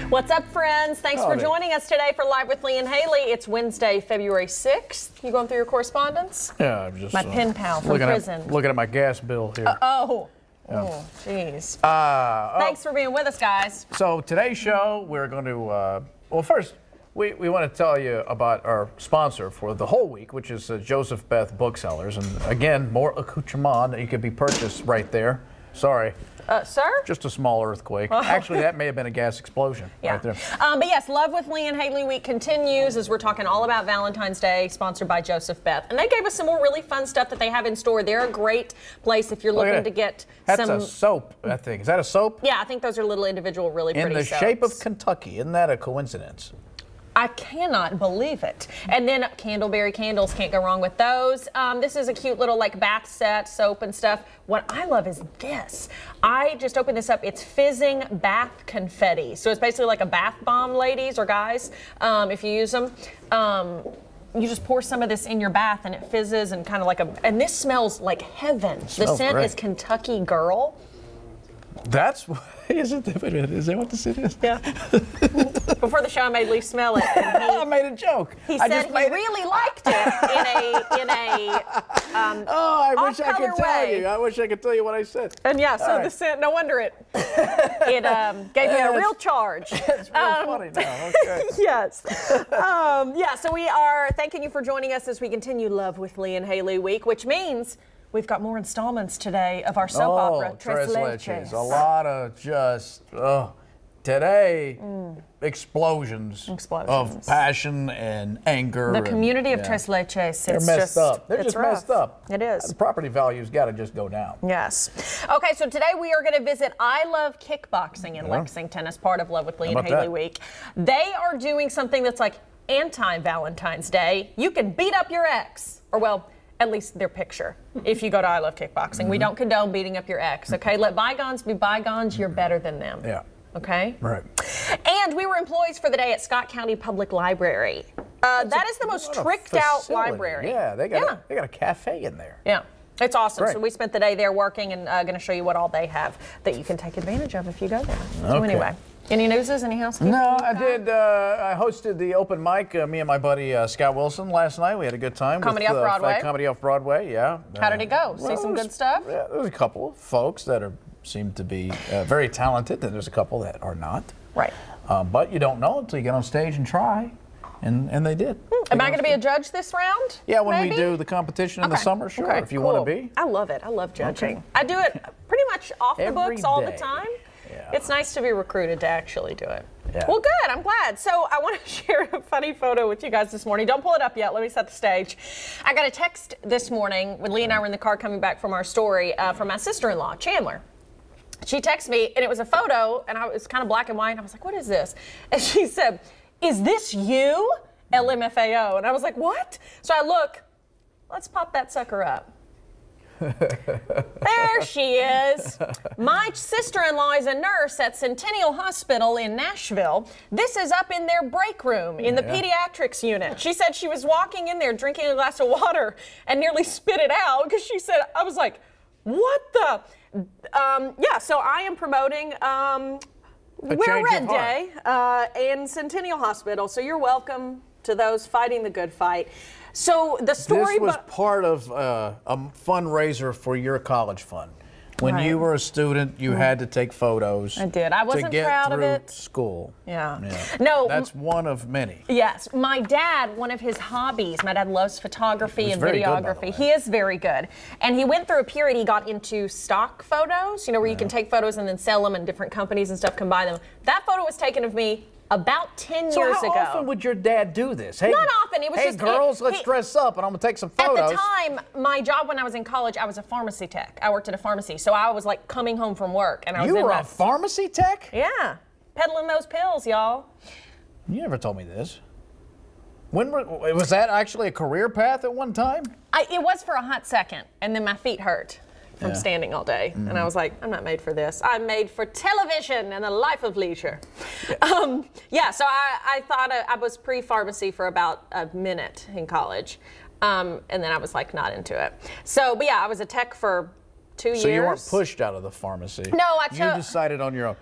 What's up, friends? Thanks for joining us today for Live with Lee and Hayley. It's Wednesday, February 6th. You going through your correspondence? Yeah, I'm just my pen pal from prison. Looking at my gas bill here. Oh, jeez. Thanks for being with us, guys. So today's show, we're going to, well, first, we want to tell you about our sponsor for the whole week, which is Joseph-Beth Booksellers. And again, more accoutrement that you could be purchased right there. Sorry. Sir? Just a small earthquake. Actually, that may have been a gas explosion right there. But yes, Love with Lee and Hayley Week continues as we're talking all about Valentine's Day, sponsored by Joseph-Beth. And they gave us some more really fun stuff that they have in store. They're a great place if you're looking to get That's a soap, I think. Is that a soap? Yeah, I think those are little individual, really pretty soaps. In the shape of Kentucky. Isn't that a coincidence? I cannot believe it. And then Candleberry candles, can't go wrong with those. This is a cute little like bath set, soap and stuff. What I love is this. I just opened this up. It's fizzing bath confetti. So it's basically like a bath bomb, ladies or guys, if you use them. You just pour some of this in your bath and it fizzes and kind of like and this smells like heaven. The scent is Kentucky Girl. That's what, is that what the scent is? Yeah. Before the show, I made Lee smell it. And I made a joke. He said he really liked it in a I wish I could tell you. I wish I could tell you what I said. And yeah, so the scent, no wonder it gave me a real charge. It's real funny now. Okay. Yes. Yeah, so we are thanking you for joining us as we continue Love with Lee and Hayley Week, which means we've got more installments today of our soap opera, Tres Leches. A lot of just, today, explosions of passion and anger. The community of Tres Leches. They're messed up. They're just messed up. It is. The property value's got to just go down. Yes. Okay, so today we are going to visit I Love Kickboxing in Lexington as part of Love with Lee and Hayley Week. They are doing something that's like anti-Valentine's Day. You can beat up your ex, or well, at least their picture, if you go to I Love Kickboxing. We don't condone beating up your ex, okay? Let bygones be bygones. You're better than them. Yeah. Okay? Right. And we were employees for the day at Scott County Public Library. That is the most tricked out library. Yeah, they got a cafe in there. Yeah. It's awesome. Great. So we spent the day there working and going to show you what all they have that you can take advantage of if you go there. So anyway. Any newses? Any housekeeping? No, I did. I hosted the open mic, me and my buddy Scott Wilson last night. We had a good time. Comedy Off Broadway. Comedy Off Broadway, yeah. How did it go? See some good stuff? Yeah, there was a couple of folks that seem to be very talented, and there's a couple that are not. Right. But you don't know until you get on stage and try. And they did. Am I going to be a judge this round? Yeah, when we do the competition in the summer, sure, if you want to be. I love it. I love judging. I do it pretty much off the books all the time. Yeah. It's nice to be recruited to actually do it. Yeah. Well, good. I'm glad. So I want to share a funny photo with you guys this morning. Don't pull it up yet. Let me set the stage. I got a text this morning when Lee and I were in the car coming back from our story from my sister-in-law, Chandler. She texted me, and it was a photo, and it was kind of black and white. And I was like, what is this? And she said, is this you? LMFAO. And I was like, what? So I look. Let's pop that sucker up. There she is. My sister-in-law is a nurse at Centennial Hospital in Nashville. This is up in their break room in the pediatrics unit. She said she was walking in there drinking a glass of water and nearly spit it out because she said, I was like, what the? Yeah, so I am promoting Wear Red Day in Centennial Hospital. So you're welcome to those fighting the good fight. So the story This was part of a fundraiser for your college fund. When you were a student, you had to take photos. I did. I wasn't proud of it. School. Yeah. No. That's one of many. Yes. My dad, one of his hobbies, my dad loves photography and videography. He is very good. And he went through a period, he got into stock photos, you know, where you can take photos and then sell them and different companies and stuff can buy them. That photo was taken of me about 10 years ago. So how often would your dad do this? Hey, not often. It was just, girls, let's dress up and I'm going to take some photos. At the time, my job when I was in college, I was a pharmacy tech. I worked at a pharmacy. So I was like coming home from work. And I was You were a pharmacy tech? Yeah. Peddling those pills, y'all. You never told me this. Was that actually a career path at one time? It was for a hot second. And then my feet hurt from standing all day. And I was like, I'm not made for this. I'm made for television and a life of leisure. Yeah, so I thought I was pre-pharmacy for about a minute in college. And then I was like not into it. So, but yeah, I was a tech for 2 years. So you weren't pushed out of the pharmacy? No, You decided on your own.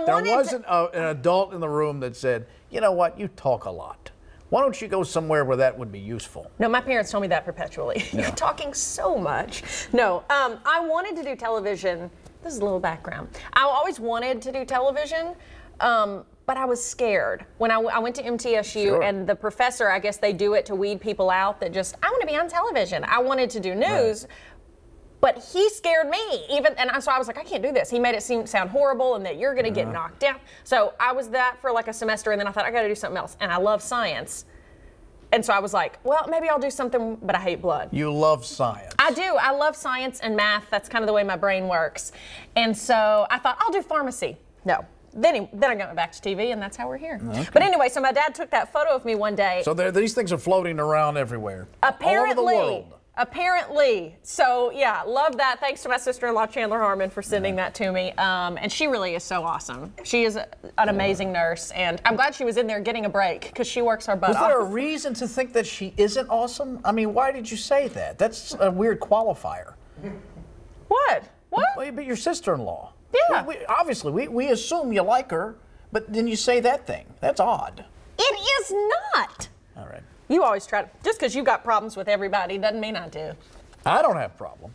There wasn't an adult in the room that said, you know what, you talk a lot. Why don't you go somewhere where that would be useful? No, my parents told me that perpetually. You're talking so much. No, I wanted to do television. This is a little background. I always wanted to do television, but I was scared. When I went to MTSU, and the professor, I guess they do it to weed people out that just, I want to be on television. I wanted to do news. Right. But he scared me, so I was like, I can't do this. He made it sound horrible and that you're gonna get knocked down. So I was that for like a semester, and then I thought I gotta do something else. And I love science. And so I was like, well, maybe I'll do something, but I hate blood. You love science. I do. I love science and math. That's kind of the way my brain works. And so I thought, I'll do pharmacy. No. Then I got back to TV, and that's how we're here. Okay. But anyway, so my dad took that photo of me one day. So these things are floating around everywhere. Apparently. All over the world. Apparently. So yeah, love that. Thanks to my sister-in-law, Chandler Harmon, for sending that to me. And she really is so awesome. She is an amazing nurse, and I'm glad she was in there getting a break because she works her butt off. Was there a reason to think that she isn't awesome? I mean, why did you say that? That's a weird qualifier. What? What? Well, but your sister-in-law. Yeah. Obviously, we assume you like her, but then you say that thing. That's odd. It is not. All right. You always try to, just because you got problems with everybody doesn't mean I do. I don't have problems.